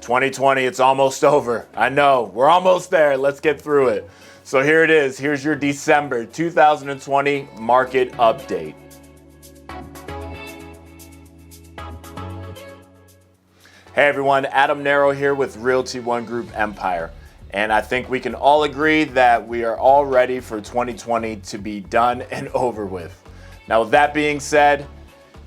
2020, it's almost over. I know, we're almost there. Let's get through it. So here it is. Here's your December 2020 market update. Hey everyone, Adam Narreau here with Realty One Group Empire. And I think we can all agree that we are all ready for 2020 to be done and over with. Now, with that being said,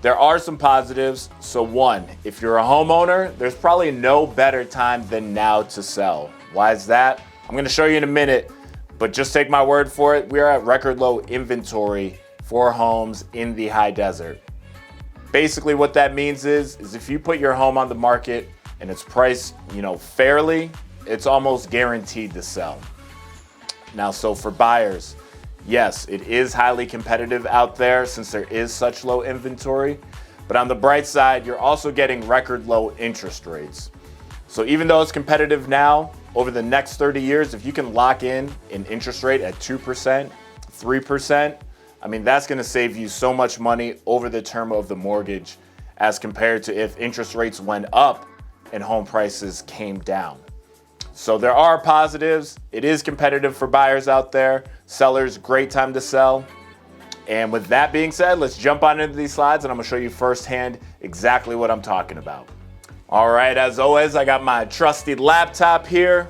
there are some positives. So one, if you're a homeowner, there's probably no better time than now to sell. Why is that? I'm gonna show you in a minute, but just take my word for it. We are at record low inventory for homes in the high desert. Basically what that means is if you put your home on the market and it's priced, fairly, it's almost guaranteed to sell. Now, so for buyers, yes, it is highly competitive out there since there is such low inventory, but on the bright side, you're also getting record low interest rates. So even though it's competitive now, over the next 30 years, if you can lock in an interest rate at 2%, 3%, that's gonna save you so much money over the term of the mortgage as compared to if interest rates went up and home prices came down. So there are positives. It is competitive for buyers out there. Sellers, great time to sell. And with that being said, let's jump on into these slides and I'm gonna show you firsthand exactly what I'm talking about. All right, as always, I got my trusty laptop here.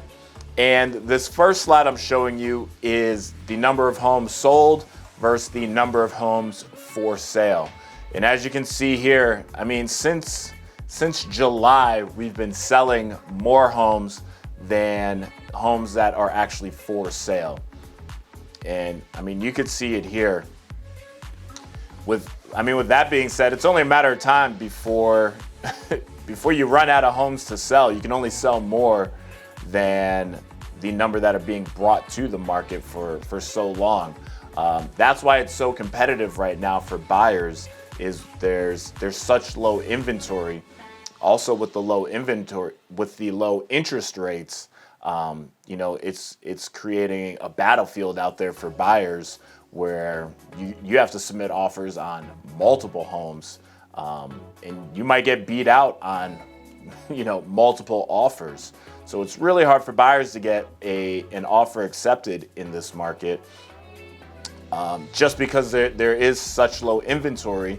And this first slide I'm showing you is the number of homes sold versus the number of homes for sale. And as you can see here, since July, we've been selling more homes than homes that are actually for sale. And you could see it here. With that being said, it's only a matter of time before before you run out of homes to sell. You can only sell more than the number that are being brought to the market for so long. That's why it's so competitive right now for buyers, is there's such low inventory. Also with the low inventory, with the low interest rates, it's creating a battlefield out there for buyers where you have to submit offers on multiple homes, and you might get beat out on, multiple offers. So it's really hard for buyers to get an offer accepted in this market, just because there is such low inventory.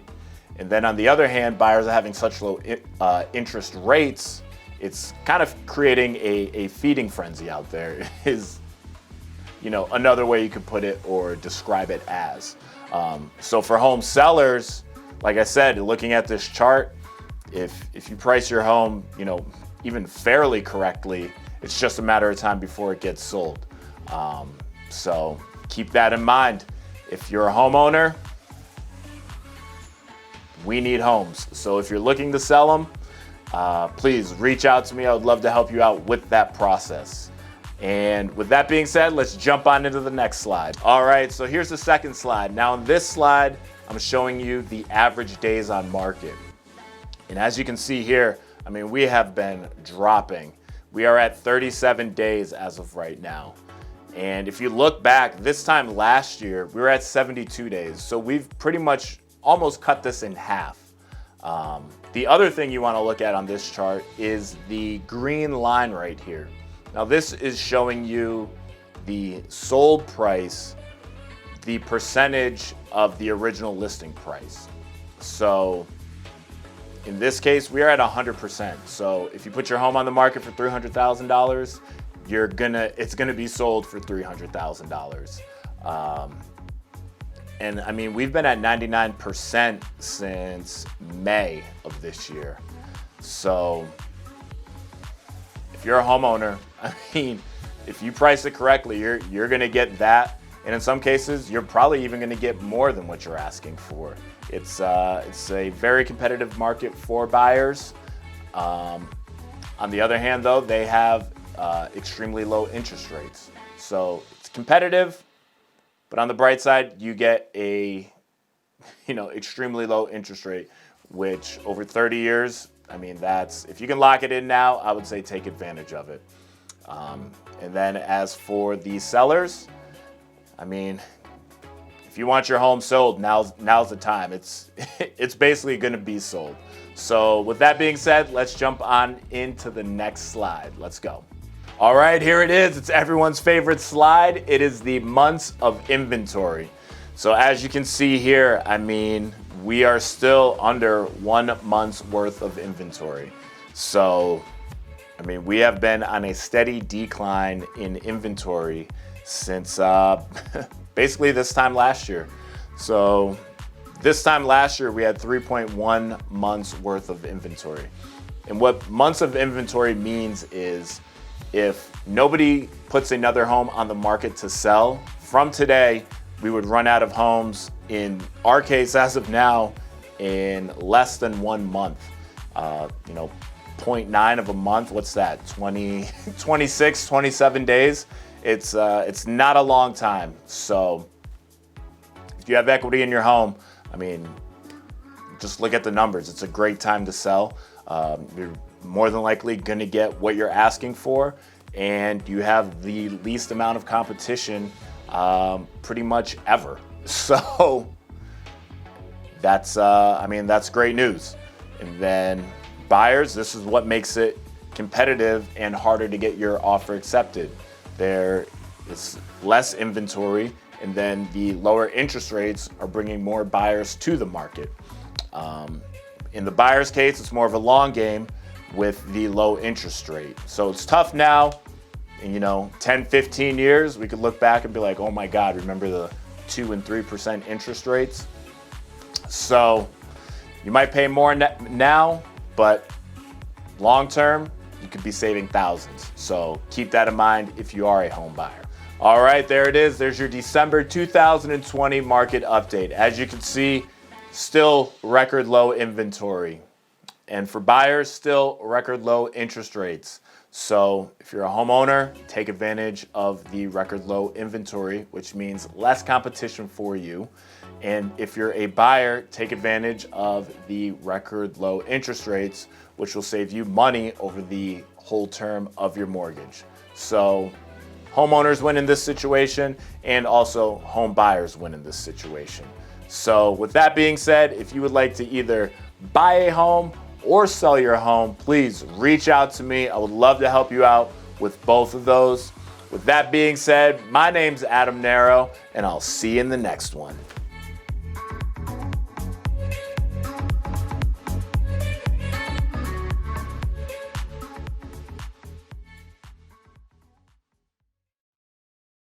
And then on the other hand, buyers are having such low interest rates, it's kind of creating a feeding frenzy out there is, another way you could put it or describe it as. So for home sellers, like I said, looking at this chart, if you price your home, even fairly correctly, it's just a matter of time before it gets sold. So keep that in mind. If you're a homeowner, we need homes. So if you're looking to sell them, please reach out to me. I would love to help you out with that process. And with that being said, let's jump on into the next slide. All right, so here's the second slide. Now in this slide, I'm showing you the average days on market. And as you can see here, we have been dropping. We are at 37 days as of right now. And if you look back, this time last year, we were at 72 days. So we've pretty much almost cut this in half. The other thing you want to look at on this chart is the green line right here. Now this is showing you the sold price, the percentage of the original listing price. So in this case, we are at 100%. So if you put your home on the market for $300,000, it's gonna be sold for $300,000. And we've been at 99% since May of this year. So if you're a homeowner, if you price it correctly, you're gonna get that. And in some cases, you're probably even gonna get more than what you're asking for. It's a very competitive market for buyers. On the other hand though, they have extremely low interest rates. So it's competitive, but on the bright side, you get a extremely low interest rate, which over 30 years, if you can lock it in now, I would say take advantage of it. And then as for the sellers, if you want your home sold, now's the time. It's basically going to be sold. So with that being said, let's jump on into the next slide. Let's go. All right, here it is. It's everyone's favorite slide. It is the months of inventory. So as you can see here, I mean, we are still under 1 month's worth of inventory. So, I mean, we have been on a steady decline in inventory since basically this time last year. So this time last year, we had 3.1 months worth of inventory. And what months of inventory means is if nobody puts another home on the market to sell, from today, we would run out of homes, in our case, as of now, in less than 1 month. 0.9 of a month, what's that, 26, 27 days? It's not a long time. So if you have equity in your home, I mean, just look at the numbers. It's a great time to sell. You're more than likely gonna get what you're asking for, and you have the least amount of competition pretty much ever. So that's great news. And then buyers, this is what makes it competitive and harder to get your offer accepted. There is less inventory, and then the lower interest rates are bringing more buyers to the market. In the buyer's case, it's more of a long game with the low interest rate. So it's tough now. In 10, 15 years, we could look back and be like, oh my God, remember the 2 and 3% interest rates? So you might pay more now, but long term, you could be saving thousands. So keep that in mind if you are a home buyer. All right, there it is. There's your December 2020 market update. As you can see, still record low inventory. And for buyers, still record low interest rates. So if you're a homeowner, take advantage of the record low inventory, which means less competition for you. And if you're a buyer, take advantage of the record low interest rates, which will save you money over the whole term of your mortgage. So homeowners win in this situation, and also home buyers win in this situation. So with that being said, if you would like to either buy a home or sell your home, please reach out to me. I would love to help you out with both of those. With that being said, my name's Adam Narreau, and I'll see you in the next one.